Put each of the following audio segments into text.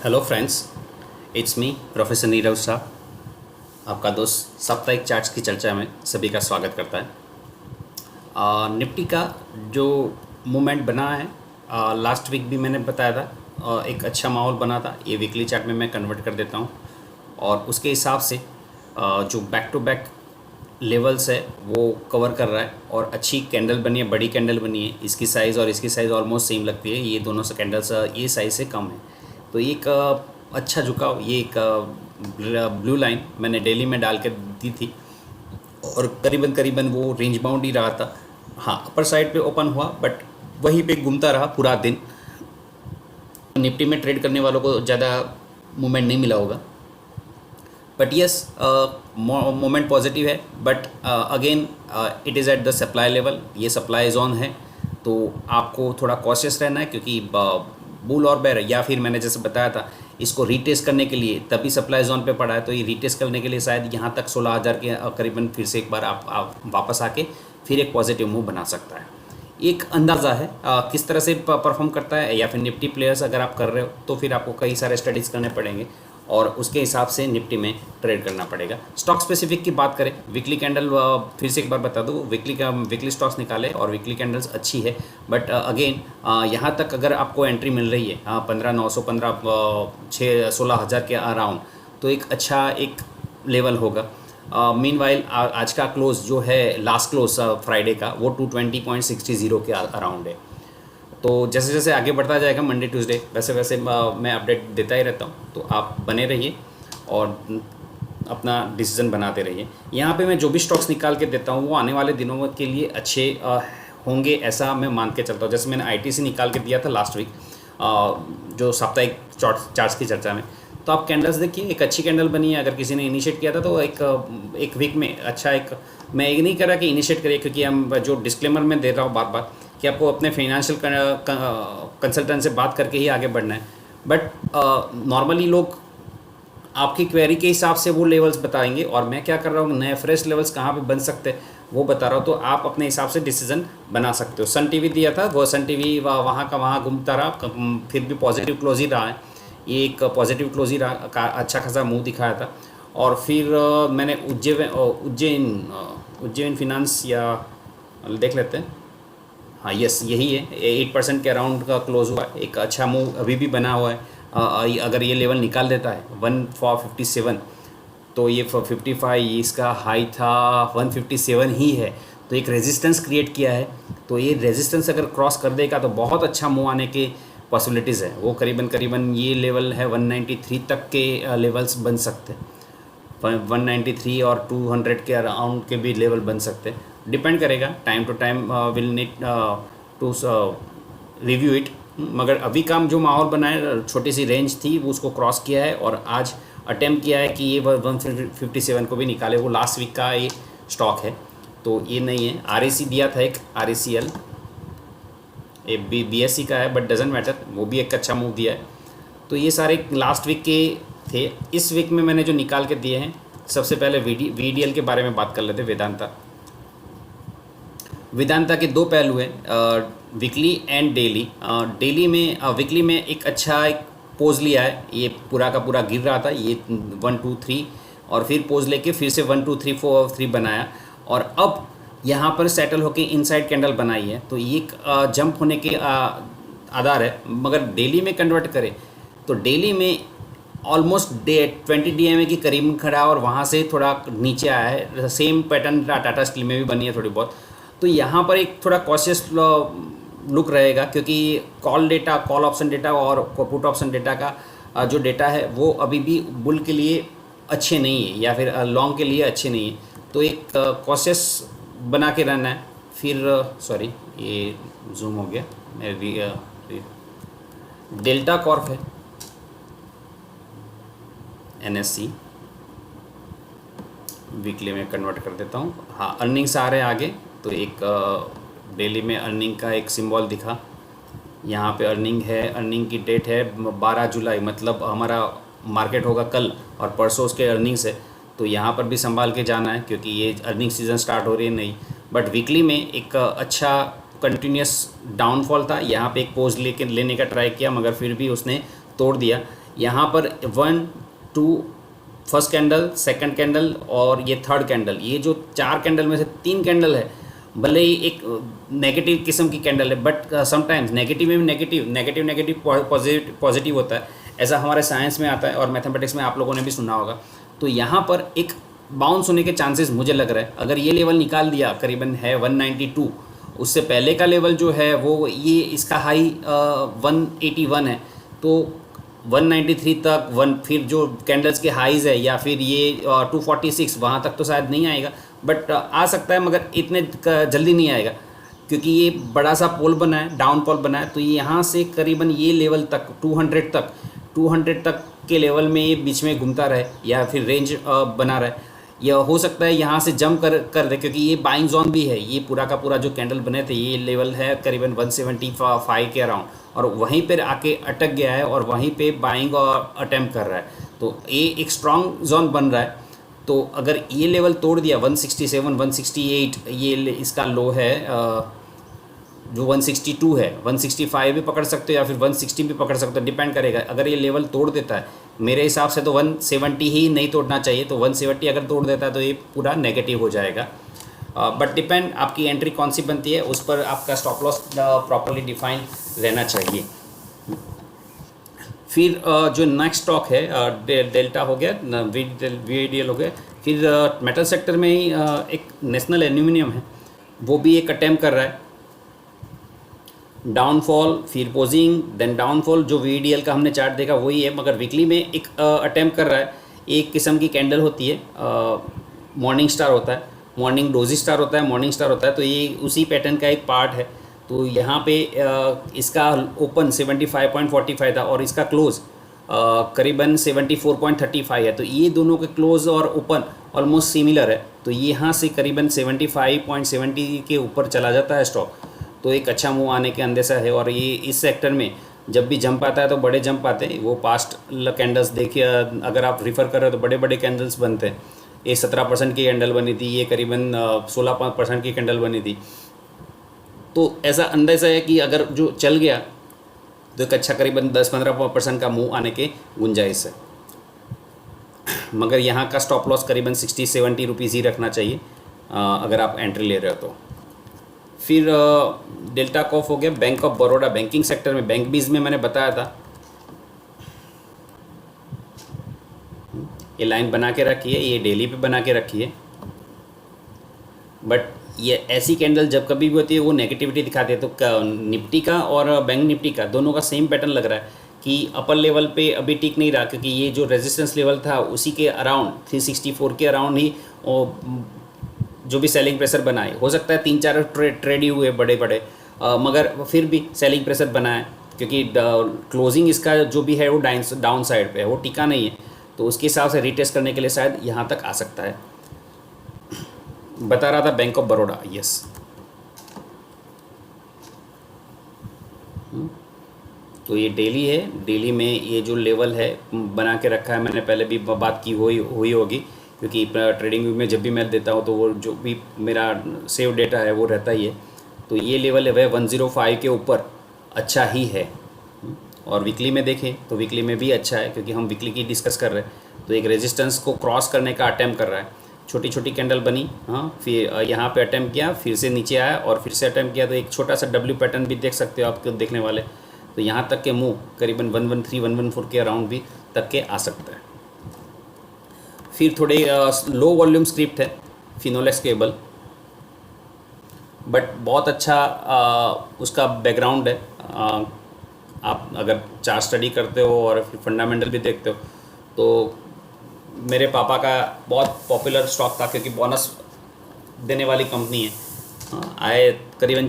Hello friends, it's me professor Nirav Shah. आपका दोस्त साप्ताहिक चार्ट्स की चर्चा में सभी का स्वागत करता है। निफ्टी का जो मूवमेंट बना है, लास्ट वीक भी मैंने बताया था, एक अच्छा माहौल बना था। ये वीकली चार्ट में मैं कन्वर्ट कर देता हूँ और उसके हिसाब से जो बैक टू बैक लेवल्स है वो कवर कर रहा है और अच्छी कैंडल बनी है, बड़ी कैंडल बनी है। इसकी साइज़ और इसकी साइज़ ऑलमोस्ट सेम लगती है। ये दोनों से कैंडल्स ये साइज़ से कम है, तो एक अच्छा झुकाव, ये एक ब्लू लाइन मैंने डेली में डाल के दी थी और करीबन करीबन वो रेंज बाउंड ही रहा था। हाँ, अपर साइड पे ओपन हुआ बट वहीं पे घूमता रहा पूरा दिन। निफ्टी में ट्रेड करने वालों को ज़्यादा मूवमेंट नहीं मिला होगा, बट यस, मोमेंट पॉजिटिव है। But again it is at the supply level, ये सप्लाई जोन है, तो आपको थोड़ा कॉशियस रहना है क्योंकि बुल और बेयर, या फिर मैंने जैसे बताया था इसको रीटेस्ट करने के लिए तभी सप्लाई जोन पे पड़ा है, तो ये रीटेस्ट करने के लिए शायद यहाँ तक 16,000 के करीबन फिर से एक बार आप वापस आके फिर एक पॉजिटिव मूव बना सकता है। एक अंदाज़ा है किस तरह से परफॉर्म करता है, या फिर निफ्टी प्लेयर्स अगर आप कर रहे हो तो फिर आपको कई सारे स्टडीज़ करने पड़ेंगे और उसके हिसाब से निफ्टी में ट्रेड करना पड़ेगा। स्टॉक स्पेसिफिक की बात करें, वीकली कैंडल फिर से एक बार बता दूँ, वीकली स्टॉक्स निकाले और वीकली कैंडल्स अच्छी है। बट अगेन यहाँ तक अगर आपको एंट्री मिल रही है 15,915 16,000 के अराउंड, तो एक अच्छा एक लेवल होगा। मीनवाइल आज का क्लोज जो है, लास्ट क्लोज फ्राइडे का, वो 220.60 के अराउंड है। तो जैसे जैसे आगे बढ़ता जाएगा मंडे ट्यूसडे, वैसे वैसे मैं अपडेट देता ही रहता हूँ, तो आप बने रहिए और अपना डिसीजन बनाते रहिए। यहाँ पे मैं जो भी स्टॉक्स निकाल के देता हूँ वो आने वाले दिनों के लिए अच्छे होंगे, ऐसा मैं मान के चलता हूँ। जैसे मैंने आईटीसी निकाल के दिया था लास्ट वीक, जो साप्ताहिक चार्ट्स की चर्चा में, तो आप कैंडल्स देखिए, एक अच्छी कैंडल बनी है। अगर किसी ने इनिशिएट किया था तो एक वीक में अच्छा एक, मैं ये नहीं कर रहा कि इनिशिएट करिए, क्योंकि हम जो डिस्क्लेमर में दे रहा हूँ बार बार कि आपको अपने फाइनेंशियल कंसल्टेंट से बात करके ही आगे बढ़ना है। बट नॉर्मली लोग आपकी क्वेरी के हिसाब से वो लेवल्स बताएंगे और मैं क्या कर रहा हूँ, नए फ्रेश लेवल्स कहाँ पे बन सकते हैं वो बता रहा हूँ, तो आप अपने हिसाब से डिसीजन बना सकते हो। सन टीवी दिया था, वो सन टीवी वहाँ का वहाँ घूमता रहा, फिर भी पॉजिटिव क्लोज ही रहा है। ये एक पॉजिटिव क्लोज ही रहा, अच्छा खासा मुँह दिखाया था। और फिर मैंने उज्जैन फिनांस, या देख लेते हैं, हाँ यस यही है, 8% के अराउंड का क्लोज हुआ है। एक अच्छा मूव अभी भी बना हुआ है। अगर ये लेवल निकाल देता है 1,457, तो ये 55 इसका हाई था, 157 ही है, तो एक रेजिस्टेंस क्रिएट किया है। तो ये रेजिस्टेंस अगर क्रॉस कर देगा तो बहुत अच्छा मूव आने के पॉसिबिलिटीज़ है। वो करीबन करीबन ये लेवल है 193 तक के लेवल्स बन सकते हैं। 193 और 200 के अराउंड के भी लेवल बन सकते हैं, डिपेंड करेगा, time to time will need to review it. मगर अभी का जो माहौल बना है, छोटी सी रेंज थी वो उसको क्रॉस किया है और आज अटेम्प्ट किया है कि ये 157 को भी निकाले। वो लास्ट वीक का ये स्टॉक है, तो ये नहीं है। RAC दिया था एक, RACL, ये BSE का है, बट डजेंट मैटर, वो भी एक अच्छा मूव दिया है। तो ये सारे लास्ट वीक के थे। इस वीक में मैंने जो निकाल के दिए हैं, सबसे पहले VDL के बारे में बात कर लेते। वेदांता के दो पहलू हैं, वीकली एंड डेली। वीकली में एक अच्छा एक पोज लिया है, ये पूरा का पूरा गिर रहा था, ये 1 2 3 और फिर पोज लेके फिर से 1 2 3 4 3 बनाया और अब यहाँ पर सेटल होके इनसाइड कैंडल बनाई है। तो ये जंप होने के आधार है। मगर डेली में कन्वर्ट करें तो डेली में ऑलमोस्ट 20 DMA के करीब खड़ा और वहाँ से थोड़ा नीचे आया है। सेम पैटर्न टाटा स्टील में भी बनी है थोड़ी बहुत। तो यहाँ पर एक थोड़ा कॉशियस लुक रहेगा, क्योंकि कॉल ऑप्शन डेटा और पुट ऑप्शन डेटा का जो डेटा है वो अभी भी बुल के लिए अच्छे नहीं है, या फिर लॉन्ग के लिए अच्छे नहीं है। तो एक कॉशियस बना के रहना है। फिर सॉरी, ये जूम हो गया, डेल्टा कॉर्प है, NSE, वीकली में कन्वर्ट कर देता हूँ। हाँ, अर्निंग्स आ रहे हैं आगे, तो एक डेली में अर्निंग का एक सिंबल दिखा, यहाँ पे अर्निंग है। अर्निंग की डेट है 12 जुलाई, मतलब हमारा मार्केट होगा कल और परसों उसके अर्निंग्स है। तो यहाँ पर भी संभाल के जाना है, क्योंकि ये अर्निंग सीज़न स्टार्ट हो रही है नहीं। बट वीकली में एक अच्छा कंटिन्यूस डाउनफॉल था, यहाँ पे एक पोज लेने का ट्राई किया, मगर फिर भी उसने तोड़ दिया। यहाँ पर 1 2 फर्स्ट कैंडल, सेकंड कैंडल और ये थर्ड कैंडल, ये जो 4 कैंडल में से 3 कैंडल है, भले ही एक नेगेटिव किस्म की कैंडल है, बट समटाइम्स नेगेटिव में भी नेगेटिव पॉजिटिव होता है, ऐसा हमारे साइंस में आता है और मैथमेटिक्स में आप लोगों ने भी सुना होगा। तो यहाँ पर एक बाउंस होने के चांसेस मुझे लग रहा है। अगर ये लेवल निकाल दिया, करीबन है 192, उससे पहले का लेवल जो है वो ये इसका हाई 181 है, तो 193 तक फिर जो कैंडल्स के हाईज़ है या फिर ये 246 वहाँ तक तो शायद नहीं आएगा, बट आ सकता है, मगर इतने जल्दी नहीं आएगा क्योंकि ये बड़ा सा पोल बना है, डाउन पोल बना है। तो यहाँ से करीबन ये लेवल तक 200 तक के लेवल में ये बीच में घूमता रहे या फिर रेंज बना रहे। यह हो सकता है यहाँ से जंप कर दे, क्योंकि ये बाइंग जोन भी है। ये पूरा का पूरा जो कैंडल बने थे, ये लेवल है करीबन 175 के अराउंड, और वहीं पर आके अटक गया है और वहीं पे बाइंग और अटेम्प्ट कर रहा है। तो ये एक स्ट्रॉन्ग जोन बन रहा है। तो अगर ये लेवल तोड़ दिया 167 168, ये इसका लो है, जो 162 है, 165 भी पकड़ सकते हो या फिर 160 भी पकड़ सकते हो, डिपेंड करेगा। अगर ये लेवल तोड़ देता है, मेरे हिसाब से तो 170 ही नहीं तोड़ना चाहिए, तो 170 अगर तोड़ देता है तो ये पूरा नेगेटिव हो जाएगा। बट डिपेंड आपकी एंट्री कौन सी बनती है, उस पर आपका स्टॉप लॉस प्रॉपर्ली डिफाइन रहना चाहिए। फिर जो नेक्स्ट स्टॉक है डेल्टा हो गया, VDL हो गया। फिर मेटल सेक्टर में ही एक नेशनल एल्यूमिनियम है, वो भी एक अटेम्प्ट कर रहा है डाउनफॉल, फिर पोजिंग, देन डाउनफॉल। जो VDL का हमने चार्ट देखा वही है, मगर वीकली में एक अटेम्प्ट कर रहा है। एक किस्म की कैंडल होती है, मॉर्निंग स्टार होता है, मॉर्निंग डोजी स्टार होता है, मॉर्निंग स्टार होता है, तो ये उसी पैटर्न का एक पार्ट है। तो यहाँ पे इसका ओपन 75.45 था और इसका क्लोज़ करीबन 74.35 है। तो ये दोनों के क्लोज़ और ओपन ऑलमोस्ट सिमिलर है। तो यहाँ से करीबन 75.70 के ऊपर चला जाता है स्टॉक, तो एक अच्छा मूव आने के अंदेशा है। और ये इस सेक्टर में जब भी जंप आता है तो बड़े जंप आते हैं। वो पास्ट कैंडल्स देखिए, अगर आप रिफ़र कर रहे हो तो बड़े बड़े कैंडल्स बनते हैं। ये 17% की कैंडल बनी थी, ये करीबन 16% की कैंडल बनी थी। तो ऐसा अंदेशा है कि अगर जो चल गया तो एक अच्छा करीबन 10-15% का मूव आने के गुंजाइश है। मगर यहाँ का स्टॉप लॉस करीबन 60-70 रुपीज़ ही रखना चाहिए अगर आप एंट्री ले रहे हो तो। फिर डेल्टा कॉफ हो गया, bank of Baroda, banking sector में, बैंक बीज में मैंने बताया था। ये लाइन बना के रखी है, ये डेली पे बना के रखी है, बट ये ऐसी कैंडल जब कभी भी होती है वो नेगेटिविटी दिखाती है। तो निफ्टी का और बैंक निफ्टी का दोनों का सेम पैटर्न लग रहा है कि अपर लेवल पे अभी टिक नहीं रहा, क्योंकि ये जो रेजिस्टेंस लेवल था उसी के अराउंड 364 के अराउंड ही जो भी सेलिंग प्रेशर बना है। हो सकता है 3-4 ट्रेड ही हुए बड़े बड़े, मगर फिर भी सेलिंग प्रेशर बना है, क्योंकि क्लोजिंग इसका जो भी है वो डाउन साइड पे है, वो टिका नहीं है। तो उसके हिसाब से रीटेस्ट करने के लिए शायद यहाँ तक आ सकता है। बता रहा था बैंक ऑफ बड़ौदा, यस। तो ये डेली है, डेली में ये जो लेवल है बना के रखा है, मैंने पहले भी बात की हुई होगी, क्योंकि ट्रेडिंग व्यू में जब भी मैं देता हूँ तो वो जो भी मेरा सेव डेटा है वो रहता ही है। तो ये लेवल है वह 105 के ऊपर अच्छा ही है। और वीकली में देखें तो वीकली में भी अच्छा है, क्योंकि हम वीकली की डिस्कस कर रहे हैं। तो एक रेजिस्टेंस को क्रॉस करने का अटैम्प्ट कर रहा है, छोटी छोटी कैंडल बनी, हाँ, फिर यहाँ पे अटैम्प्ट किया, फिर से नीचे आया और फिर से अटैम्प्ट किया। तो एक छोटा सा डब्ल्यू पैटर्न भी देख सकते हो आप देखने वाले। तो यहाँ तक के मूव करीबन 113-114 के अराउंड भी तक के आ सकता है। फिर थोड़े लो वॉल्यूम स्क्रिप्ट है, फिनोलेक्स केबल, बट बहुत अच्छा उसका बैकग्राउंड है। आप अगर चार्ट स्टडी करते हो और फिर फंडामेंटल भी देखते हो तो मेरे पापा का बहुत पॉपुलर स्टॉक था, क्योंकि बोनस देने वाली कंपनी है। आए करीबन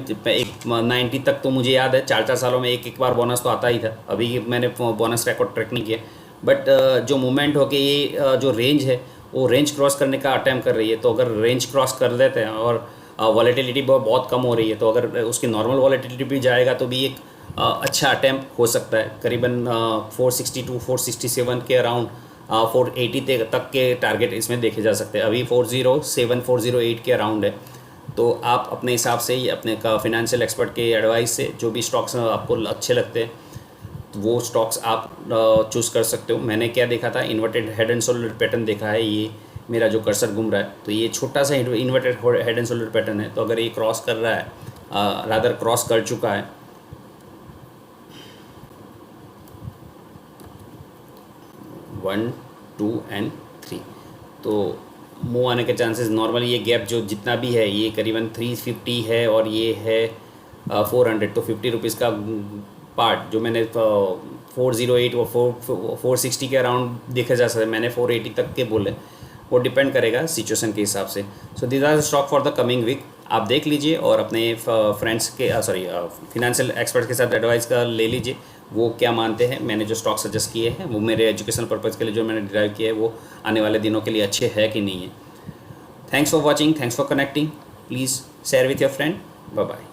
90 तक तो मुझे याद है, 4-4 सालों में एक बार बोनस तो आता ही था। अभी मैंने बोनस रिकॉर्ड ट्रैक नहीं किया, बट जो मूवमेंट हो के ये जो रेंज है वो रेंज क्रॉस करने का अटैम्प्ट कर रही है। तो अगर रेंज क्रॉस कर देते हैं और वॉलेटिलिटी बहुत कम हो रही है, तो अगर उसकी नॉर्मल वॉलेटिलिटी भी जाएगा तो भी एक अच्छा अटैम्प्ट हो सकता है। करीबन 462-467 के अराउंड 480 तक के टारगेट इसमें देखे जा सकते हैं। अभी 407-408 के अराउंड है। तो आप अपने हिसाब से ही अपने का फिनेंशियल एक्सपर्ट के एडवाइस से जो भी स्टॉक्स आपको अच्छे लगते हैं तो वो स्टॉक्स आप चूज़ कर सकते हो। मैंने क्या देखा था, inverted head and shoulder pattern देखा है। ये मेरा जो कर्सर घूम रहा है तो ये छोटा सा inverted head and shoulder pattern है। तो अगर ये क्रॉस कर रहा है, रादर क्रॉस कर चुका है, 1 2 एंड 3, तो मूव आने के चांसेस नॉर्मली ये गैप जो जितना भी है ये करीबन 350 है और ये है 400, तो 50 रुपीज़ का पार्ट जो मैंने 408 और 460 के अराउंड देखा जा सकता है। मैंने 480 तक के बोले, वो डिपेंड करेगा सिचुएशन के हिसाब से। So this are stock for the coming week. आप देख लीजिए और अपने फ्रेंड्स के फिनेंशियल एक्सपर्ट के साथ एडवाइस का ले लीजिए, वो क्या मानते हैं। मैंने जो स्टॉक सजेस्ट किए हैं वो मेरे एजुकेशनल पर्पज़ के लिए जो मैंने डिराइव किए हैं वो आने वाले दिनों के लिए अच्छे है कि नहीं है। Thanks for watching, thanks for connecting, please share with your friend, bye bye.